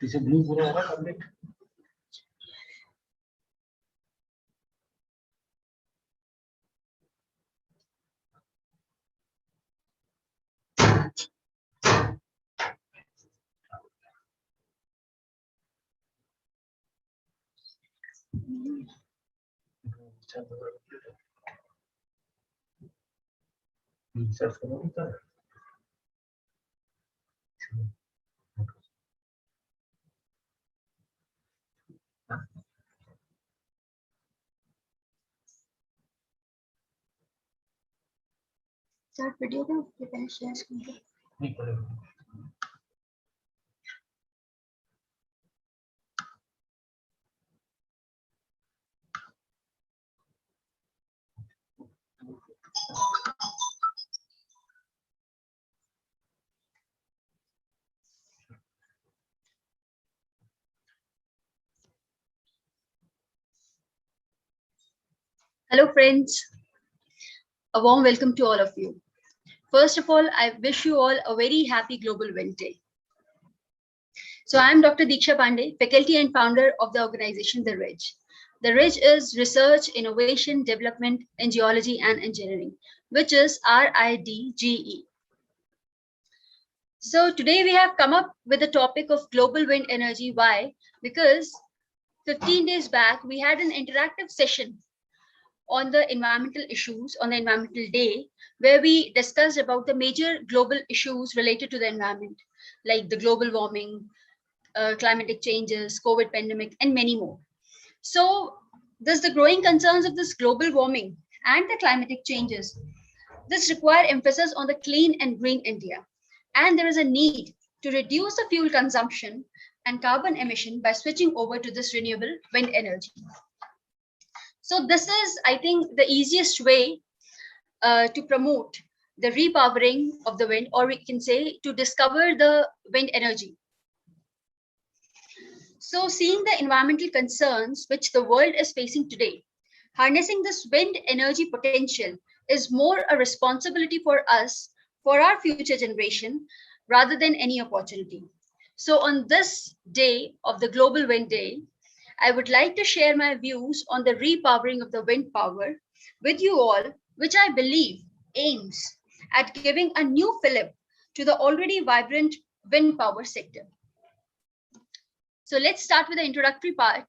पीछे ब्लू पूरा है कंप्लीट। सर्च करो तो सर वीडियो को पहले शेयर करेंगे नहीं पड़ेगा। Hello friends, a warm welcome to all of you. First of all, I wish you all a very happy Global Wind Day. So I am Dr. Diksha Pandey, faculty and founder of the organization The Ridge. The Ridge is Research, Innovation, Development in Geology and Engineering, which is RIDGE. So today we have come up with the topic of global wind energy. Why? Because 15 days back, we had an interactive session on the environmental issues on the Environmental Day, where we discussed about the major global issues related to the environment, like the global warming, climatic changes, COVID pandemic, and many more. So thus the growing concerns of this global warming and the climatic changes, this require emphasis on the clean and green India. And there is a need to reduce the fuel consumption and carbon emission by switching over to this renewable wind energy. So this is, I think, the easiest way to promote the repowering of the wind, or we can say to discover the wind energy. So seeing the environmental concerns which the world is facing today, harnessing this wind energy potential is more a responsibility for us, for our future generation, rather than any opportunity. So on this day of the Global Wind Day, I would like to share my views on the repowering of the wind power with you all, which I believe aims at giving a new fillip to the already vibrant wind power sector. So let's start with the introductory part.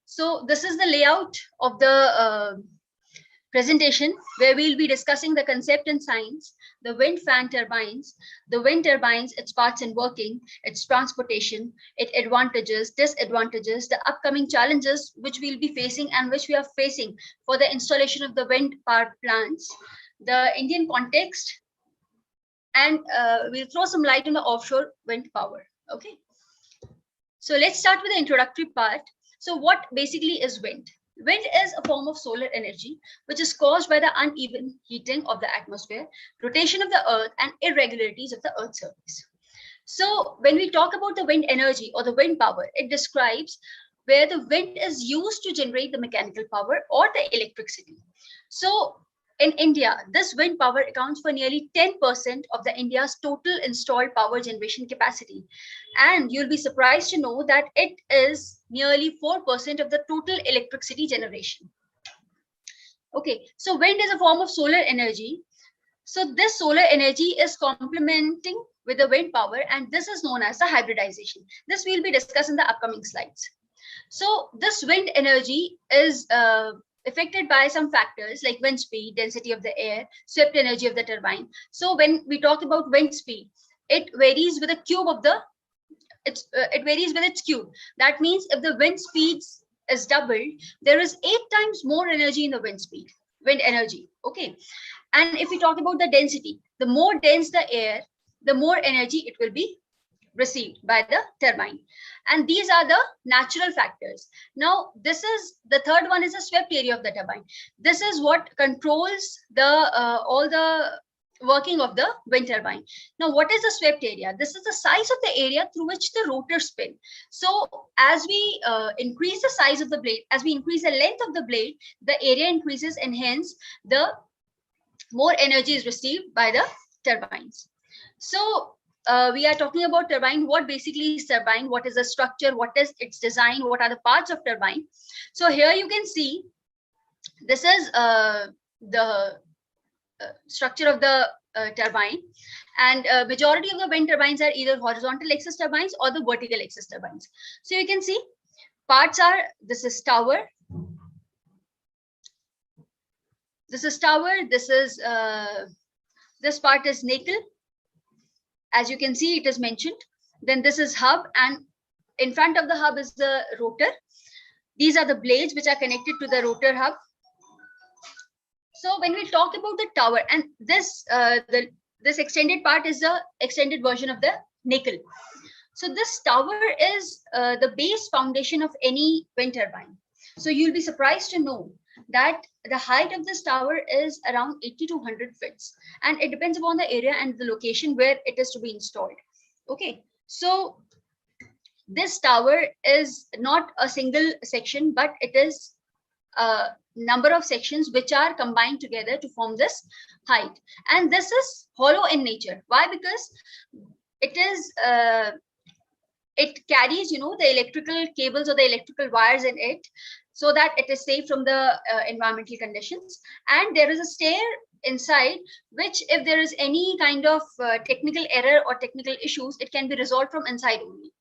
So this is the layout of the presentation, where we'll be discussing the concept and science, the wind fan turbines, its parts and working, its transportation, its advantages, disadvantages, the upcoming challenges which we'll be facing and which we are facing for the installation of the wind power plants, the Indian context, and we'll throw some light on the offshore wind power. Okay. So let's start with the introductory part. So what basically is wind? Wind is a form of solar energy, which is caused by the uneven heating of the atmosphere, rotation of the earth, and irregularities of the earth's surface. So when we talk about the wind energy or the wind power, it describes where the wind is used to generate the mechanical power or the electricity. So in India, this wind power accounts for nearly 10% of the India's total installed power generation capacity. And you'll be surprised to know that it is nearly 4% of the total electricity generation. Okay, so wind is a form of solar energy. So this solar energy is complementing with the wind power, and this is known as the hybridization. This we'll be discussing in the upcoming slides. So this wind energy is affected by some factors like wind speed, density of the air, swept energy of the turbine. So when we talk about wind speed, it varies with the cube of the it varies with its cube. That means if the wind speed is doubled, there is 8 times more energy in the wind energy. Okay. And if we talk about the density, the more dense the air, the more energy it will be received by the turbine. And these are the natural factors. Now, this is the third one is the swept area of the turbine. This is what controls the all the working of the wind turbine. Now, what is the swept area? This is the size of the area through which the rotor spin. So as we increase the size of the blade, as we increase the length of the blade, the area increases, and hence the more energy is received by the turbines. So we are talking about turbine. What basically is turbine? What is the structure? What is its design? What are the parts of turbine? So here you can see this is the structure of the turbine, and majority of the wind turbines are either horizontal axis turbines or the vertical axis turbines. So you can see parts are, this is tower, this is tower, this is this part is nacelle, as you can see it is mentioned. Then this is hub, and in front of the hub is the rotor. These are the blades which are connected to the rotor hub. So when we talk about the tower, and this this extended part is the extended version of the nacelle. So this tower is the base foundation of any wind turbine. So you'll be surprised to know that the height of this tower is around 80 to 100 feet, and it depends upon the area and the location where it is to be installed. Okay, so this tower is not a single section, but it is a number of sections which are combined together to form this height. And this is hollow in nature. Why? Because it is it carries, you know, the electrical cables or the electrical wires in it, so that it is safe from the environmental conditions. And there is a stair inside, which if there is any kind of technical error or technical issues, it can be resolved from inside only.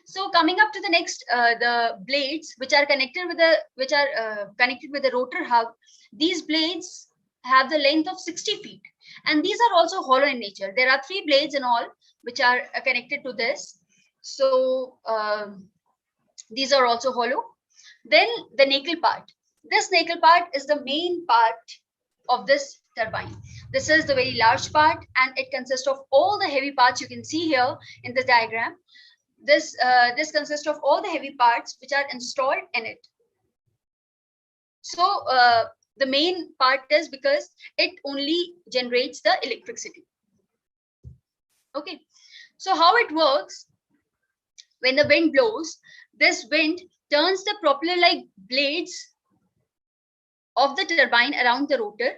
So coming up to the next, the blades which are connected with the rotor hub. These blades have the length of 60 feet, and these are also hollow in nature. There are 3 blades in all which are connected to this. So these are also hollow. Then the nacelle part. This nacelle part is the main part of this turbine. This is the very large part, and it consists of all the heavy parts you can see here in the diagram. This consists of all the heavy parts which are installed in it. So the main part is because it only generates the electricity. Okay, so how it works: when the wind blows, this wind turns the propeller-like blades of the turbine around the rotor,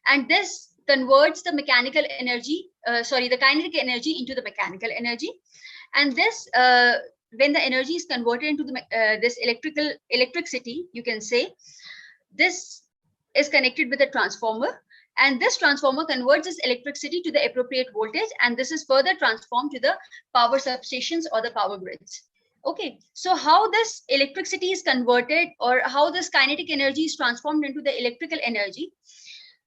and this converts the mechanical energy, the kinetic energy into the mechanical energy. And this, when the energy is converted into the this electricity, you can say, this is connected with a transformer, and this transformer converts this electricity to the appropriate voltage, and this is further transformed to the power substations or the power grids. Okay, so how this electricity is converted, or how this kinetic energy is transformed into the electrical energy.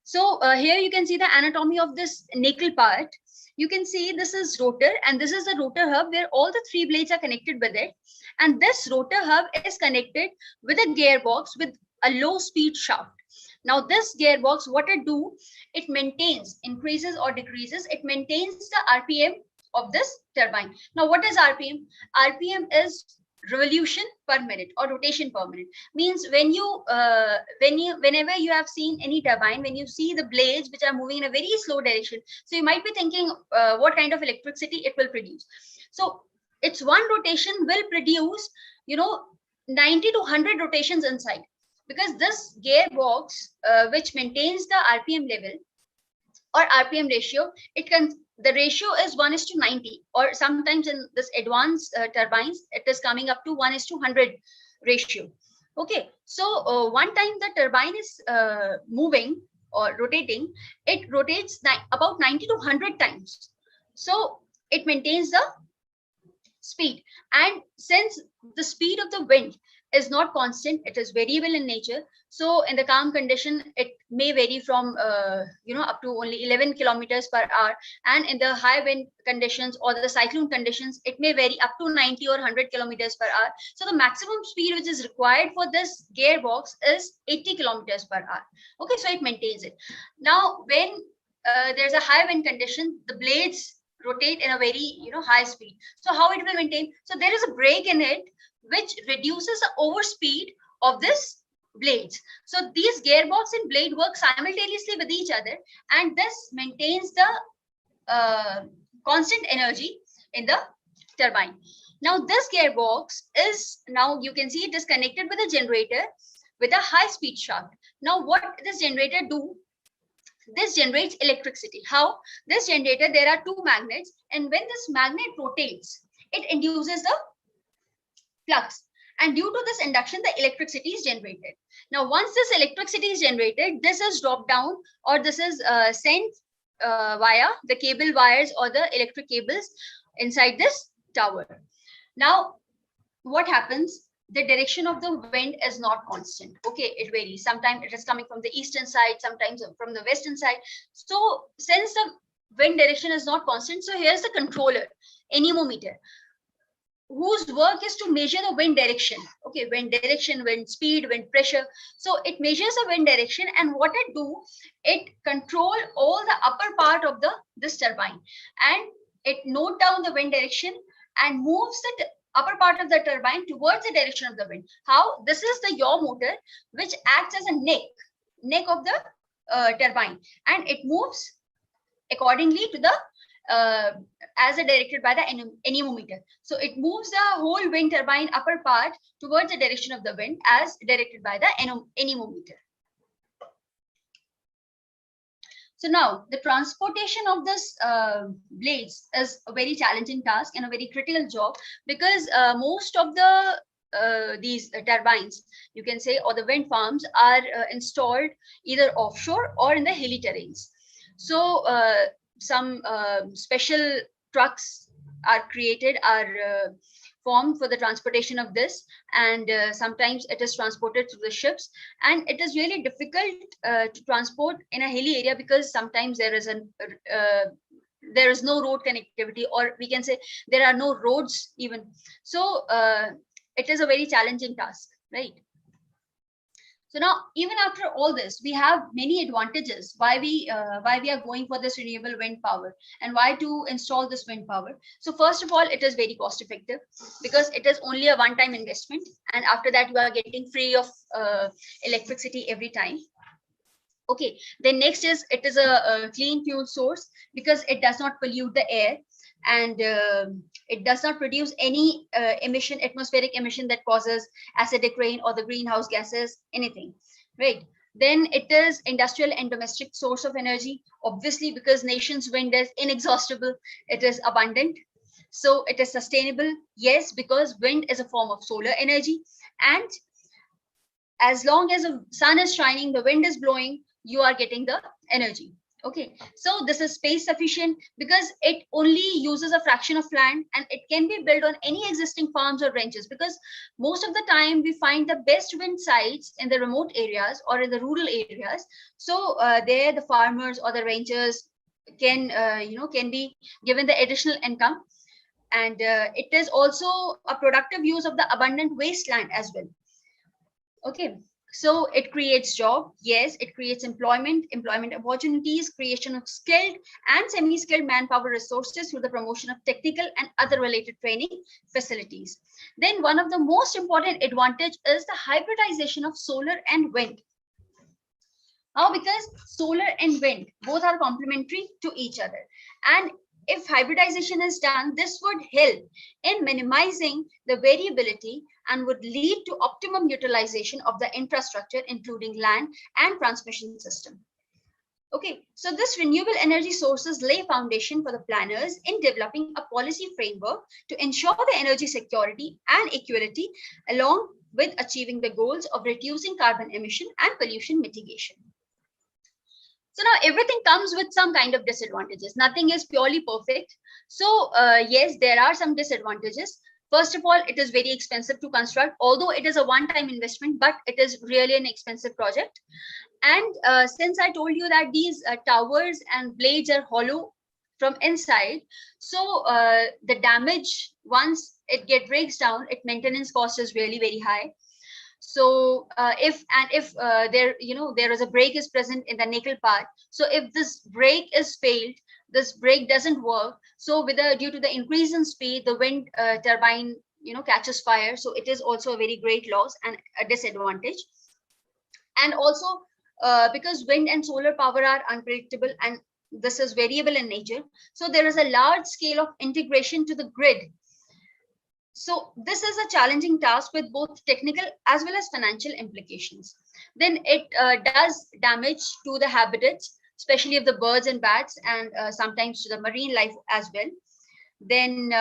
So here you can see the anatomy of this nacelle part. You can see this is rotor, and this is the rotor hub where all the 3 blades are connected with it. And this rotor hub is connected with a gearbox with a low speed shaft. Now this gearbox, what it do, it maintains, increases or decreases, it maintains the RPM of this turbine. Now what is RPM? RPM is revolution per minute or rotation per minute. Means when you whenever you have seen any turbine, when you see the blades which are moving in a very slow direction, so you might be thinking what kind of electricity it will produce. So its one rotation will produce, you know, 90 to 100 rotations inside, because this gearbox which maintains the RPM level or RPM ratio, the ratio is 1:90, or sometimes in this advanced turbines, it is coming up to 1:100 ratio. Okay, so one time the turbine is moving or rotating, it rotates about 90 to 100 times. So it maintains the speed. And since the speed of the wind is not constant, it is variable in nature. So in the calm condition, it may vary from up to only 11 kilometers per hour, and in the high wind conditions or the cyclone conditions, it may vary up to 90 or 100 kilometers per hour. So the maximum speed which is required for this gearbox is 80 kilometers per hour. Okay, so it maintains it. Now when there's a high wind condition, the blades rotate in a very high speed. So how it will maintain? So there is a brake in it which reduces the overspeed of this blades. So these gearbox and blade work simultaneously with each other, and this maintains the constant energy in the turbine. Now this gearbox is, now you can see it is connected with a generator with a high speed shaft. Now what this generator do? This generates electricity. How? This generator, there are two magnets, and when this magnet rotates, it induces the flux. And due to this induction, the electricity is generated. Now, once this electricity is generated, this is dropped down, or this is sent via the cable wires or the electric cables inside this tower. Now, what happens? The direction of the wind is not constant. Okay, it varies. Sometimes it is coming from the eastern side, sometimes from the western side. So since the wind direction is not constant, so here's the controller, anemometer, whose work is to measure the wind direction. Okay, wind direction, wind speed, wind pressure. So it measures the wind direction, and what it do, it control all the upper part of this turbine, and it note down the wind direction and moves the upper part of the turbine towards the direction of the wind. How? This is the yaw motor, which acts as a neck of the turbine, and it moves accordingly to the as directed by the anemometer. So it moves the whole wind turbine upper part towards the direction of the wind as directed by the anemometer. So now the transportation of this blades is a very challenging task and a very critical job, because most of the these turbines, you can say, or the wind farms are installed either offshore or in the hilly terrains. So some special trucks are created, are formed for the transportation of this, and sometimes it is transported through the ships, and it is really difficult to transport in a hilly area, because sometimes there is no road connectivity, or we can say there are no roads even. So it is a very challenging task, right? So now, even after all this, we have many advantages why we are going for this renewable wind power, and why to install this wind power. So first of all, it is very cost effective, because it is only a one-time investment, and after that you are getting free of electricity every time. Okay, then next is, it is a clean fuel source, because it does not pollute the air, and it does not produce any atmospheric emission that causes acidic rain or the greenhouse gases, anything, right? Then it is industrial and domestic source of energy, obviously, because nation's wind is inexhaustible, it is abundant. So it is sustainable, yes, because wind is a form of solar energy, and as long as the sun is shining, the wind is blowing, you are getting the energy. Okay, so this is space sufficient, because it only uses a fraction of land, and it can be built on any existing farms or ranches, because most of the time we find the best wind sites in the remote areas or in the rural areas. So there the farmers or the ranchers can can be given the additional income, and it is also a productive use of the abundant wasteland as well. Okay, so it creates job, yes, it creates employment opportunities, creation of skilled and semi-skilled manpower resources through the promotion of technical and other related training facilities. Then one of the most important advantage is the hybridization of solar and wind. How? Because solar and wind both are complementary to each other, and if hybridization is done, this would help in minimizing the variability and would lead to optimum utilization of the infrastructure, including land and transmission system. Okay, so this renewable energy sources lay foundation for the planners in developing a policy framework to ensure the energy security and equality, along with achieving the goals of reducing carbon emission and pollution mitigation. So now everything comes with some kind of disadvantages. Nothing is purely perfect. So yes, there are some disadvantages. First of all, it is very expensive to construct, although it is a one-time investment, but it is really an expensive project. And since I told you that these towers and blades are hollow from inside, so the damage, once it breaks down, its maintenance cost is really very high. So if there is a break is present in the nickel part, so if this brake is failed, this brake doesn't work, so due to the increase in speed, the wind turbine catches fire, so it is also a very great loss and a disadvantage. And also because wind and solar power are unpredictable and this is variable in nature, so there is a large scale of integration to the grid. So this is a challenging task with both technical as well as financial implications. Then it does damage to the habitats, especially of the birds and bats, and sometimes to the marine life as well. Then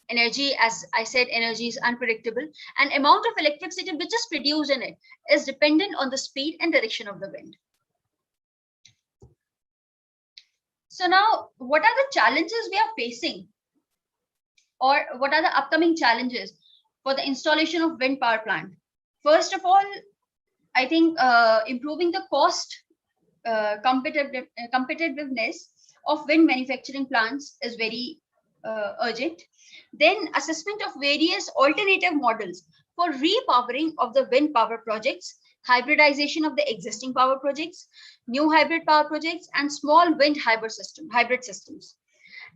energy, as I said, energy is unpredictable, and amount of electricity which is produced in it is dependent on the speed and direction of the wind. So now, what are the challenges we are facing, or what are the upcoming challenges for the installation of wind power plant? First of all, I think improving the cost competitiveness of wind manufacturing plants is very urgent. Then assessment of various alternative models for repowering of the wind power projects, hybridization of the existing power projects, new hybrid power projects, and small wind hybrid systems.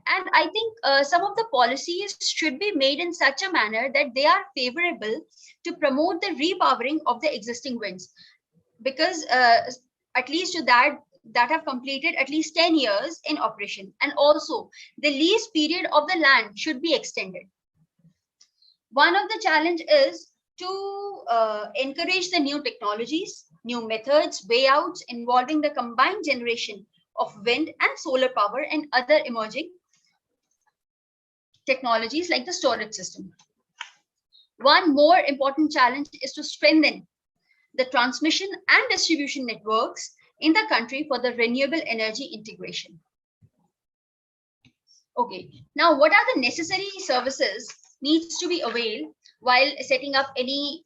And I think some of the policies should be made in such a manner that they are favorable to promote the repowering of the existing winds, because at least to that have completed at least 10 years in operation, and also the lease period of the land should be extended. One of the challenge is to encourage the new technologies, new methods, wayouts involving the combined generation of wind and solar power and other emerging technologies like the storage system. One more important challenge is to strengthen the transmission and distribution networks in the country for the renewable energy integration. Okay, now what are the necessary services needs to be availed while setting up any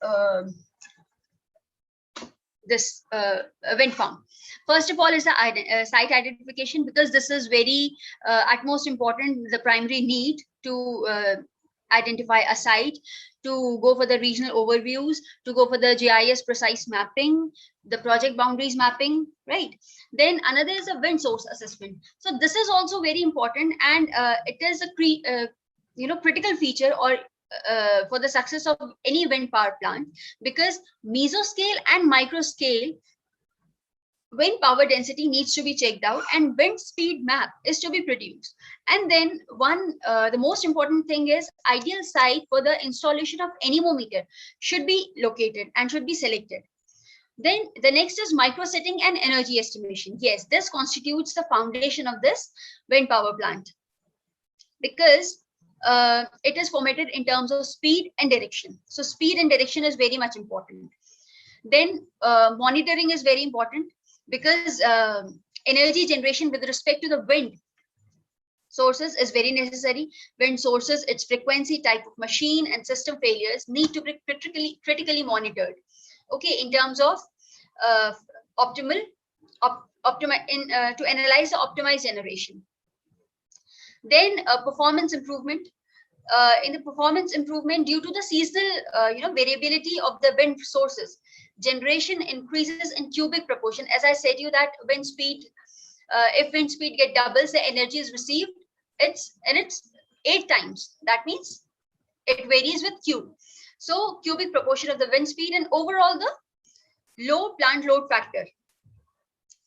wind farm? First of all is the site identification, because this is very at most important, the primary need to identify a site, to go for the regional overviews, to go for the GIS precise mapping, the project boundaries mapping, right? Then another is a wind source assessment. So this is also very important, and it is a critical feature or for the success of any wind power plant, because mesoscale and microscale wind power density needs to be checked out, and wind speed map is to be produced. And then the most important thing is ideal site for the installation of anemometer should be located and should be selected. Then the next is micro setting and energy estimation. Yes, this constitutes the foundation of this wind power plant, because it is formatted in terms of speed and direction. So speed and direction is very much important. Then monitoring is very important, because energy generation with respect to the wind sources is very necessary. Wind sources, its frequency, type of machine, and system failures need to be critically monitored. Okay, in terms of to analyze the optimized generation. Then performance improvement. In the performance improvement, due to the seasonal variability of the wind sources, generation increases in cubic proportion. As I said you that wind speed, if wind speed get doubles, the energy is received, it's 8 times. That means it varies with cube. So cubic proportion of the wind speed, and overall the low plant load factor.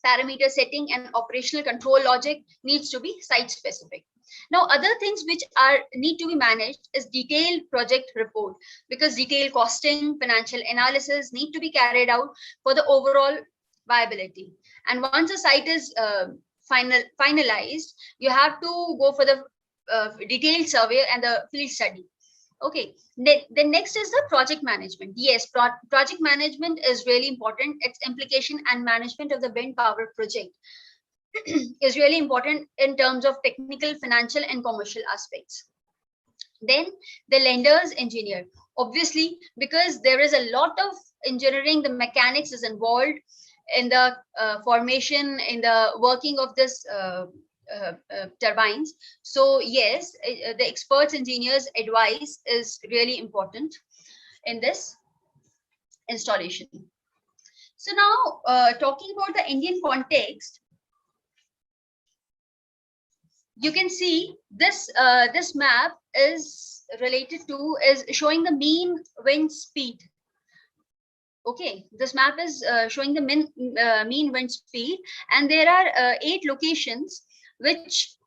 Parameter setting and operational control logic needs to be site specific. Now, other things which need to be managed is detailed project report, because detailed costing, financial analysis need to be carried out for the overall viability. And once a site is finalized, you have to go for the detailed survey and the field study. Okay, the next is the project management. Yes, project management is really important. Its implication and management of the wind power project is really important in terms of technical, financial, and commercial aspects. Then the lender's engineer, obviously, because there is a lot of engineering, the mechanics is involved in the formation, in the working of this turbines. So yes, the experts engineers advice is really important in this installation. So now talking about the Indian context, you can see this this map is related to, is showing the mean wind speed. Okay, this map is showing the mean wind speed, and there are 8 locations which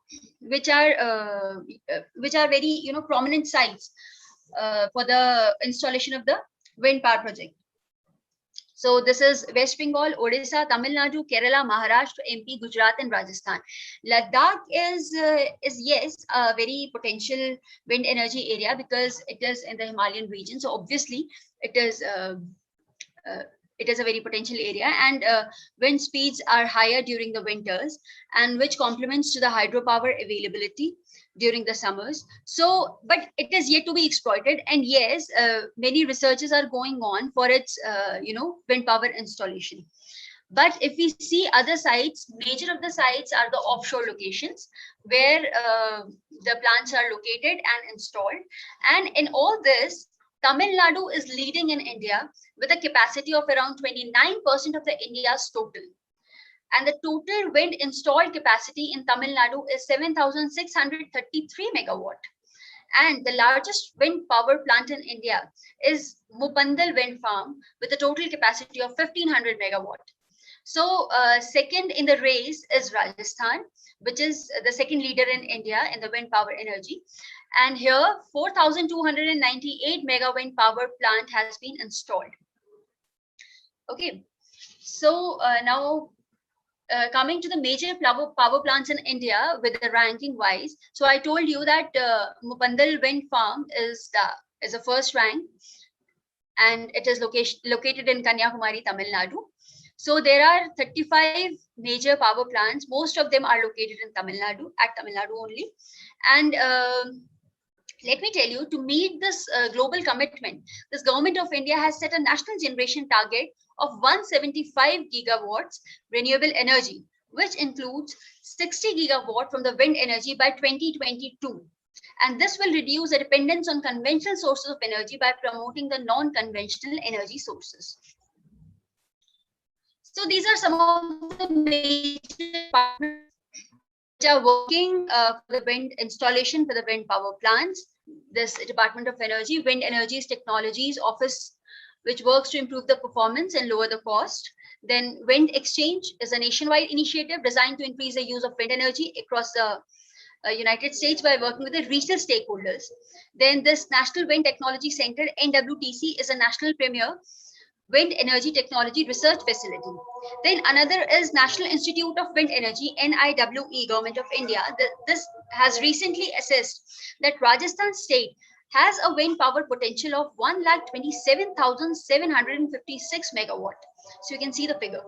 which are very prominent sites for the installation of the wind power project. So this is West Bengal, Odisha, Tamil Nadu, Kerala, Maharashtra, MP, Gujarat, and Rajasthan. Ladakh is yes a very potential wind energy area because it is in the Himalayan region. So obviously it is. Uh, it is a very potential area, and wind speeds are higher during the winters, and which complements to the hydropower availability during the summers. So but it is yet to be exploited, and yes, many researches are going on for its wind power installation. But if we see other sites, major of the sites are the offshore locations where the plants are located and installed. And in all this, Tamil Nadu is leading in India with a capacity of around 29% of the India's total. And the total wind installed capacity in Tamil Nadu is 7,633 megawatt. And the largest wind power plant in India is Mupandal Wind Farm with a total capacity of 1,500 megawatt. So second in the race is Rajasthan, which is the second leader in India in the wind power energy. And here 4,298 mega wind power plant has been installed. Okay, so now coming to the major power plants in India with the ranking wise. So I told you that Mupandal Wind Farm is the first rank, and it is located in Kanyakumari, Tamil Nadu. So there are 35 major power plants. Most of them are located in Tamil Nadu, at Tamil Nadu only. And let me tell you, to meet this global commitment, this government of India has set a national generation target of 175 gigawatts renewable energy, which includes 60 gigawatt from the wind energy by 2022. And this will reduce the dependence on conventional sources of energy by promoting the non-conventional energy sources. So these are some of the major departments which are working for the wind installation for the wind power plants. This Department of Energy, Wind Energies Technologies Office, which works to improve the performance and lower the cost. Then Wind Exchange is a nationwide initiative designed to increase the use of wind energy across the United States by working with the regional stakeholders. Then this National Wind Technology Center, NWTC, is a national premier Wind Energy Technology Research Facility. Then another is National Institute of Wind Energy, NIWE, Government of India. This has recently assessed that Rajasthan state has a wind power potential of 1,27,756 megawatt. So you can see the figure.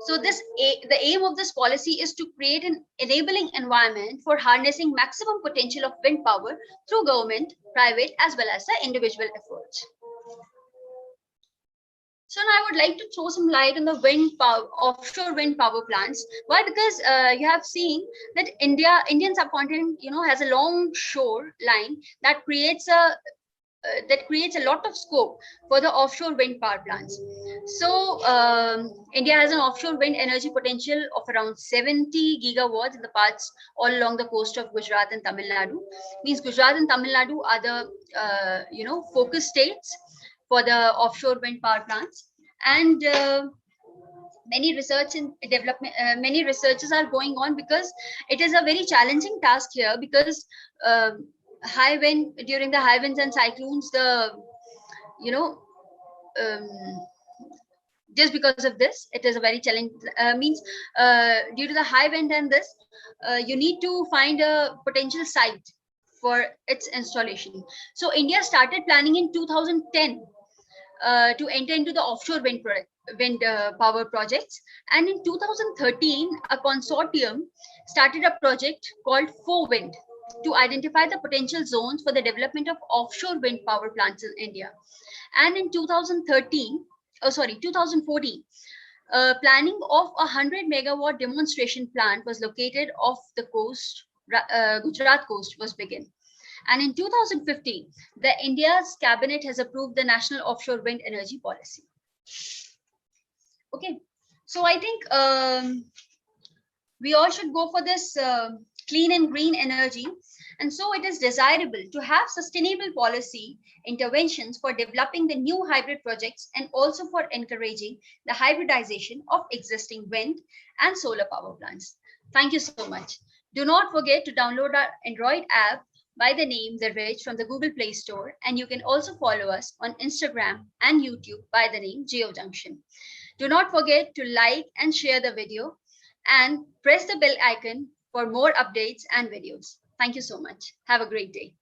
So the aim of this policy is to create an enabling environment for harnessing maximum potential of wind power through government, private, as well as the individual efforts. So now I would like to throw some light on the wind power, offshore wind power plants. Why? Because you have seen that Indian subcontinent, has a long shoreline that creates a lot of scope for the offshore wind power plants. So India has an offshore wind energy potential of around 70 gigawatts in the parts all along the coast of Gujarat and Tamil Nadu. Means Gujarat and Tamil Nadu are the focus states for the offshore wind power plants. And many research and development, many researches are going on because it is a very challenging task here, because high wind, during the high winds and cyclones, just because of this, it is a very challenge. Due to the high wind and this, you need to find a potential site for its installation. So India started planning in 2010 to enter into the offshore wind power projects, and in 2013 a consortium started a project called FOWIND to identify the potential zones for the development of offshore wind power plants in India. And in 2014, planning of a 100 megawatt demonstration plant was located off the coast, Gujarat coast was begun. And in 2015, the India's cabinet has approved the National Offshore Wind Energy Policy. Okay, so I think we all should go for this clean and green energy. And so it is desirable to have sustainable policy interventions for developing the new hybrid projects and also for encouraging the hybridization of existing wind and solar power plants. Thank you so much. Do not forget to download our Android app by the name The Ridge from the Google Play Store, and you can also follow us on Instagram and YouTube by the name GeoJunction. Do not forget to like and share the video and press the bell icon for more updates and videos. Thank you so much. Have a great day.